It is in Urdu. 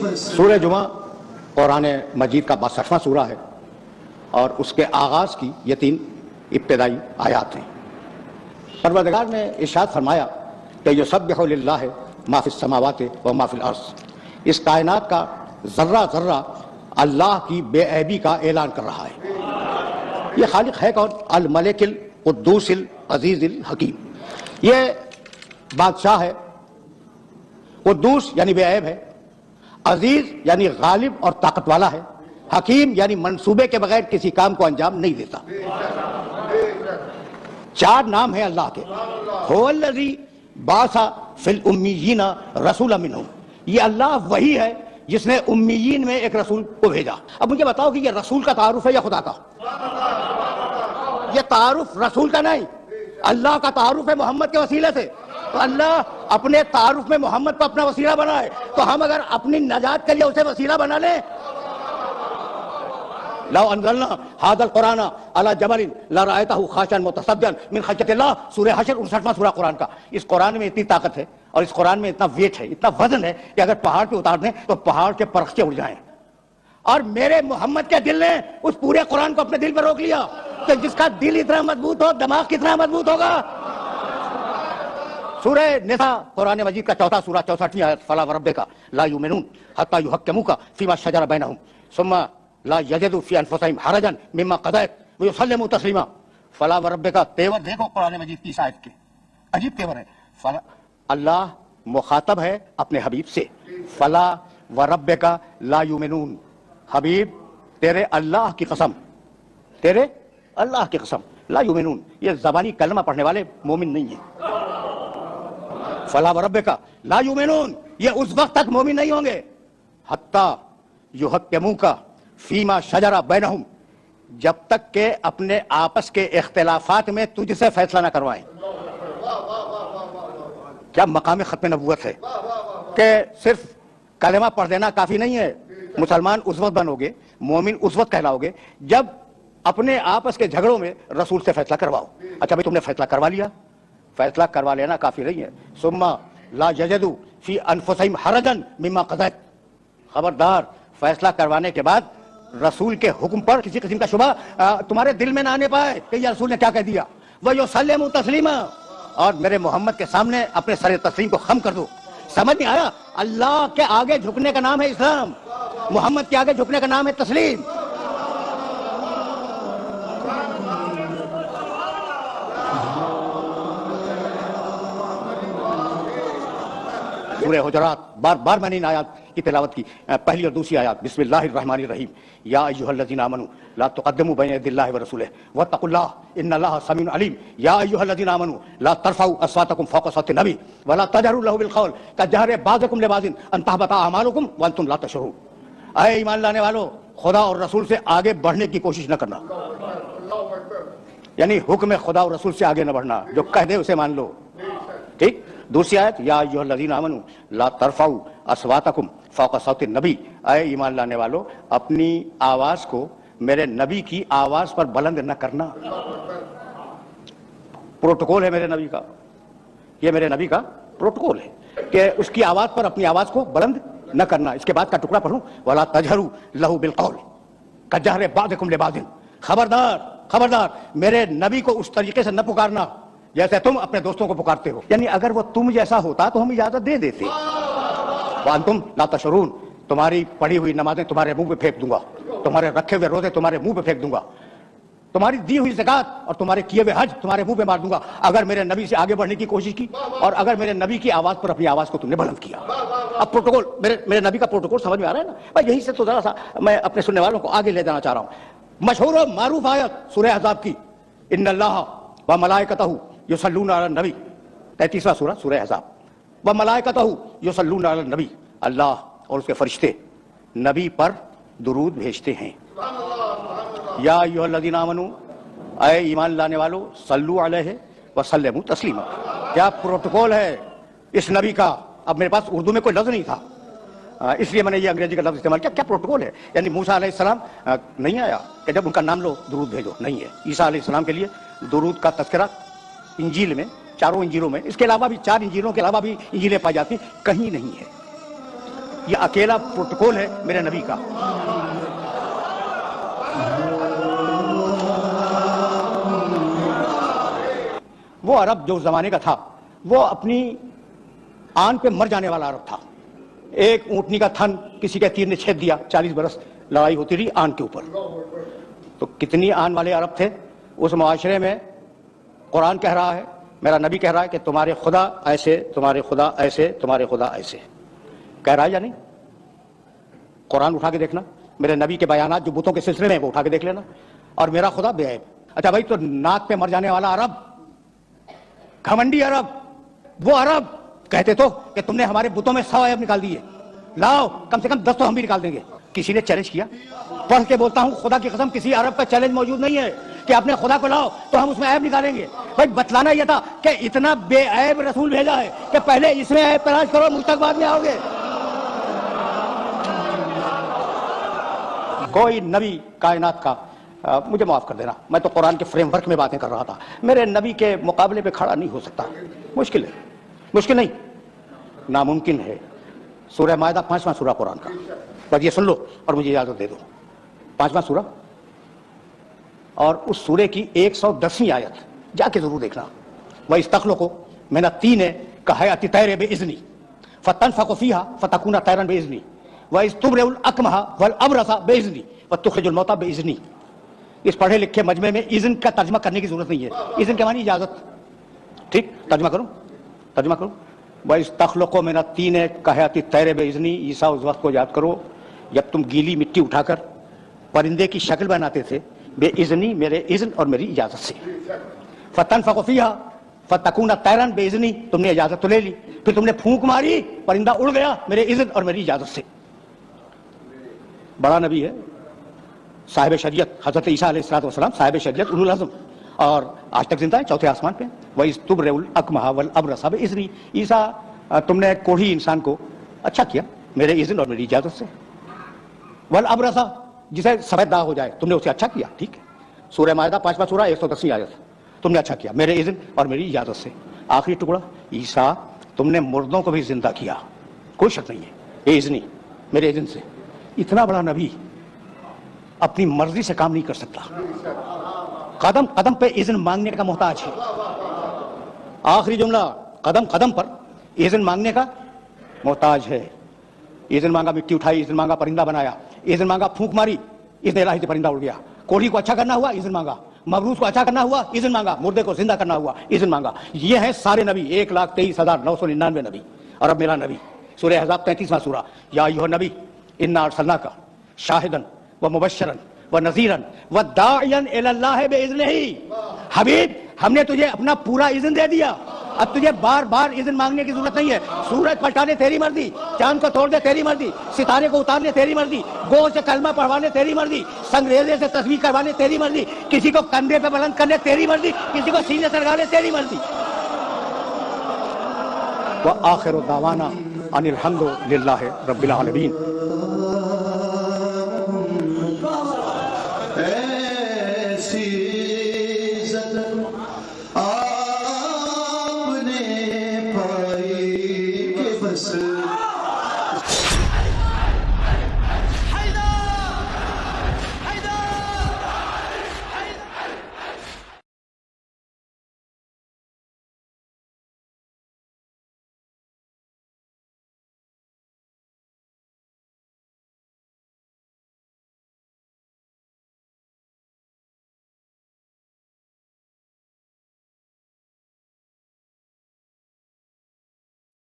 سورہ جمعہ قرآن مجید کا 62واں سورہ ہے اور اس کے آغاز کی یہ 3 ابتدائی آیات ہیں۔ پروردگار نے ارشاد فرمایا کہ یسبح للہ ما فی السماوات و ما فی الارض، اس کائنات کا ذرہ ذرہ اللہ کی بے عیبی کا اعلان کر رہا ہے۔ یہ خالق ہے کون؟ الملک القدوس العزیز الحکیم، یہ بادشاہ ہے، قدوس یعنی بے عیب ہے، عزیز یعنی غالب اور طاقت والا ہے، حکیم یعنی منصوبے کے بغیر کسی کام کو انجام نہیں دیتا۔ 4 نام ہیں اللہ کے۔ هو الذی بعث فی الامیین رسولا منہم، یہ اللہ وہی ہے جس نے امیین میں ایک رسول کو بھیجا۔ اب مجھے بتاؤ کہ یہ رسول کا تعارف ہے یا خدا کا؟ یہ تعارف رسول کا نہیں، اللہ کا تعارف ہے محمد کے وسیلے سے۔ تو اللہ اپنے تعارف میں محمد کو اپنا وسیلہ بنائے، تو ہم اگر اپنی نجات کے لیے اسے وسیلہ بنا لیں، لو انزلنا هذا القرآن على جبل لرأيته خاشعا متصدعا من خشية الله، سورہ حشر 59واں سورہ قرآن کا۔ اس قرآن میں اتنی طاقت ہے اور اس قرآن میں اتنا ویٹ ہے، اتنا وزن ہے کہ اگر پہاڑ پہ اتار دیں تو پہاڑ کے پرخچے اڑ جائیں۔ اور میرے محمد کے دل نے اس پورے قرآن کو اپنے دل پر روک لیا کہ جس کا دل اتنا مضبوط ہو، دماغ کتنا مضبوط ہوگا۔ سورہ نساء قرآن مجید کا 4واں سورہ 64واں آیت، فلا وربک لا یؤمنون حتی یحکموک فیما شجر بینہم ثم لا یجدوا فی انفسہم حرجا مما قضیت ویسلموا تسلیما۔ فلا وربک، تیور دیکھو قرآن مجید کی اس آیت کے، عجیب تیور ہے۔ اللہ مخاطب ہے اپنے حبیب سے، فلا وربک لا یؤمنون، حبیب تیرے اللہ کی قسم، تیرے اللہ کی قسم، لا یؤمنون، یہ زبانی کلمہ پڑھنے والے مومن نہیں ہیں۔ فلا وربک لا یؤمنون، یہ اس وقت تک مومن نہیں ہوں گے حتی یحکموک فیما شجر بینہم، جب تک کہ اپنے آپس کے اختلافات میں تجھ سے فیصلہ نہ کروائیں۔ کیا مقام ختم نبوت ہے کہ صرف کلمہ پڑھ دینا کافی نہیں ہے۔ مسلمان اس وقت بنو گے، مومن اس وقت کہلاؤ گے جب اپنے آپس کے جھگڑوں میں رسول سے فیصلہ کرواؤ۔ اچھا بھائی، تم نے فیصلہ کروا لیا، فیصلہ کروا لینا کافی نہیں ہے۔ ثم لا یجدوا فی انفسہم حرجا مما قضیت، خبردار فیصلہ کروانے کے بعد رسول کے حکم پر کسی قسم کا شبہ تمہارے دل میں نہ آنے پائے کہ یہ رسول نے کیا کہہ دیا۔ وَيُسَلِّمُوا تَسْلِيمًا، اور میرے محمد کے سامنے اپنے سر تسلیم کو خم کر دو۔ سمجھ نہیں آیا؟ اللہ کے آگے جھکنے کا نام ہے اسلام، محمد کے آگے جھکنے کا نام ہے تسلیم۔ سورہ حجرات، بار بار میں نے ان آیات کی تلاوت کی، پہلی اور دوسری آیات۔ بسم اللہ الرحمن الرحیم، یا ایھا الذین آمنوا لا تقدموا بین یدی اللہ ورسولہ واتقوا اللہ ان اللہ سمیع علیم، یا ایھا الذین آمنوا لا ترفعوا اصواتکم فوق صوت النبی ولا تجہروا لہ بالقول کجہر بعضکم لبعض ان تحبط اعمالکم وانتم لا تشعرون۔ اے ایمان لانے والو، خدا اور رسول سے آگے بڑھنے کی کوشش نہ کرنا، یعنی حکم خدا اور رسول سے آگے نہ بڑھنا، جو کہہ دے اسے مان لو، ٹھیک۔ دوسری آیت، یا ایھا الذین آمنوا لا ترفعوا اصواتکم فوق صوت النبی، اے ایمان لانے والو اپنی آواز کو میرے نبی کی آواز پر بلند نہ کرنا۔ پروٹوکول ہے میرے نبی کا، یہ میرے نبی کا پروٹوکول ہے کہ اس کی آواز پر اپنی آواز کو بلند نہ کرنا۔ اس کے بعد کا ٹکڑا پڑھوں، ولا تجہروا لہ بالقول کجہر بعضکم لبعض، خبردار خبردار میرے نبی کو اس طریقے سے نہ پکارنا جیسے تم اپنے دوستوں کو پکارتے ہو، یعنی اگر وہ تم جیسا ہوتا تو ہم اجازت دے دیتے۔ وانتم لا تشعرون، تمہاری پڑھی ہوئی نمازیں تمہارے منہ پہ پھینک دوں گا، تمہارے رکھے ہوئے روزے تمہارے منہ پہ پھینک دوں گا، تمہاری دی ہوئی زکات اور تمہارے کیے ہوئے حج تمہارے منہ پہ مار دوں گا اگر میرے نبی سے آگے بڑھنے کی کوشش کی اور اگر میرے نبی کی آواز پر اپنی آواز کو تم نے بلند کیا۔ اب پروٹوکول، میرے نبی کا پروٹوکول سمجھ میں آ رہا ہے نا بھائی؟ یہی سے تو ذرا سا میں اپنے سننے والوں کو آگے لے جانا چاہ رہا ہوں۔ مشہور و معروف آیت سورہ احزاب کی، ان اللہ وملائکتہ یصلون علی النبی، 33واں سورہ سورہ احزاب، وملائکتہ یصلون علی النبی، اللہ اور اس کے فرشتے نبی پر درود بھیجتے ہیں۔ یا ایھا الذین آمنوا، اے ایمان لانے والو، صلو علیہ وسلموا تسلیما۔ کیا پروٹوکول ہے اس نبی کا؟ اب میرے پاس اردو میں کوئی لفظ نہیں تھا، اس لیے میں نے یہ انگریزی کا لفظ استعمال کیا۔ کیا پروٹوکول ہے؟ یعنی موسیٰ علیہ السلام نہیں آیا کہ جب ان کا نام لو درود بھیجو، نہیں ہے۔ عیسیٰ علیہ السلام کے لیے درود کا تذکرہ انجیل میں، چاروں انجیلوں میں، اس کے علاوہ بھی 4 انجیلوں کے علاوہ بھی انجیلیں پائی جاتی، کہیں نہیں ہے۔ یہ اکیلا پروٹوکول ہے میرے نبی کا. وہ عرب جو اس زمانے کا تھا وہ اپنی آن پہ مر جانے والا عرب تھا. ایک اونٹنی کا تھن کسی کے تیر نے چھید دیا, 40 برس لڑائی ہوتی رہی آن کے اوپر. تو کتنی آن والے عرب تھے اس معاشرے میں. قرآن کہہ رہا ہے, میرا نبی کہہ رہا ہے کہ تمہارے خدا ایسے, تمہارے خدا ایسے, تمہارے خدا ایسے. کہہ رہا ہے یا نہیں؟ قرآن اٹھا کے دیکھنا, میرے نبی کے بیانات جو بتوں کے سلسلے میں وہ اٹھا کے دیکھ لینا. اور میرا خدا بے عیب. اچھا بھائی, تو ناک پہ مر جانے والا عرب, گھمنڈی عرب, وہ عرب کہتے تو کہ تم نے ہمارے بتوں میں 100 عیب نکال دیے, لاؤ کم سے کم 10 تو ہم بھی نکال دیں گے. کسی نے چیلنج کیا؟ پڑھ کے بولتا ہوں خدا کی قسم کسی عرب کا چیلنج موجود نہیں ہے کہ اپنے خدا کو لاؤ تو ہم اس میں عیب نکالیں گے. بھائی بتلانا یہ تھا کہ اتنا بے عیب رسول بھیجا ہے کہ پہلے اس میں عیب تلاش کرو, مجھ تک بعد میں آؤ گے. کوئی نبی کائنات کا, مجھے معاف کر دینا, میں تو قرآن کے فریم ورک میں باتیں کر رہا تھا, میرے نبی کے مقابلے پہ کھڑا نہیں ہو سکتا. مشکل ہے, مشکل نہیں, ناممکن ہے. سورہ مائدہ 5واں سورہ قرآن کا, بس یہ سن لو اور مجھے اجازت دے دو. 5واں سورہ اور اس سورے کی 110ویں آیت جا کے ضرور دیکھنا. وَإِسْتَخْلُقُ مِنَ الطِّينِ كَهَيْئَةِ الطَّيْرِ بِإِذْنِي فَتَنفُخُ فِيهَا فَتَكُونُ طَيْرًا بِإِذْنِي وَإِذْ تُبْرِئُ الْأَكْمَحَ وَالْأَبْرَصَ بِإِذْنِي وَتُخْرِجُ الْمَوْتَى بِإِذْنِي. اس پڑھے لکھے مجمع میں اذن کا ترجمہ کرنے کی ضرورت نہیں ہے. اذن کے معنی اجازت. ٹھیک, ترجمہ کروں, ترجمہ کروں. وَإِسْتَخْلُقُ مِنَ الطِّينِ كَهَيْئَةِ الطَّيْرِ بِإِذْنِي. عیسیٰ اس وقت کو یاد کرو جب تم گیلی مٹی اٹھا کر پرندے کی شکل بناتے تھے بے اذنی, میرے اذن اور میری اجازت سے. فَتَنفُخُ فِيهَا فَتَكُونَ طَيْرًا بِإِذْنِي. تم نے اجازت تو لے لی, پھر تم نے پھونک ماری, پرندہ اڑ گیا میرے اذن اور میری اجازت سے. بڑا نبی ہے, صاحب شریعت, حضرت عیسیٰ علیہ السلام صاحب شریعت اولو العزم, اور آج تک زندہ ہے, چوتھے آسمان پہ. وَإِذْ تُبْرِئُ الْأَكْمَحَ وَالْأَبْرَصَ بِإِذْنِي. عیسیٰ تم نے کوڑھی انسان کو اچھا کیا میرے اذن اور میری اجازت سے. والابرص, جسے سفید داغ ہو جائے, تم نے اسے اچھا کیا. ٹھیک ہے, سورہ مائدہ 5واں سورہ 110ویں آیت, تم نے اچھا کیا میرے اذن اور میری اجازت سے. آخری ٹکڑا, عیسیٰ تم نے مردوں کو بھی زندہ کیا, کوئی شک نہیں ہے, اے اذنی, میرے اذن سے. اتنا بڑا نبی اپنی مرضی سے کام نہیں کر سکتا, قدم قدم پہ اذن مانگنے کا محتاج ہے. آخری جملہ, قدم قدم پر اذن مانگنے کا محتاج ہے. اذن مانگا مٹی اٹھائی, اذن مانگا پرندہ بنایا, اذن مانگا پھونک ماری, اذن الہی سے پرندہ اڑ گیا. کوڑھی کو اچھا کرنا ہوا, اذن مانگا. مبروس کو اچھا کرنا ہوا, اذن مانگا. مردے کو زندہ کرنا ہوا, اذن مانگا. یہ ہیں سارے نبی, 1,23,999 نبی. اور اب میرا نبی, سورہ احزاب 33واں سورہ, یا ایھا النبی انا ارسلناک شاہدا ومبشرا ونذیرا وداعیا الی اللہ باذنہ. حبیب ہم نے تجھے اپنا پورا اذن دے دیا, اب تجھے بار بار اذن مانگنے کی ضرورت نہیں ہے. سورج پلٹانے تیری مرضی, چاند کو توڑ دے تیری مرضی, ستارے کو اتارنے تیری مرضی, گو سے کلمہ پڑھوانے تیری مرضی, سنگریزے سے تسبیح کروانے تیری مرضی, کسی کو کندھے پہ بلند کرنے تیری مرضی, کسی کو سینے سے لگانے تیری مرضی. وآخر دعوانا ان الحمد للہ رب العالمین.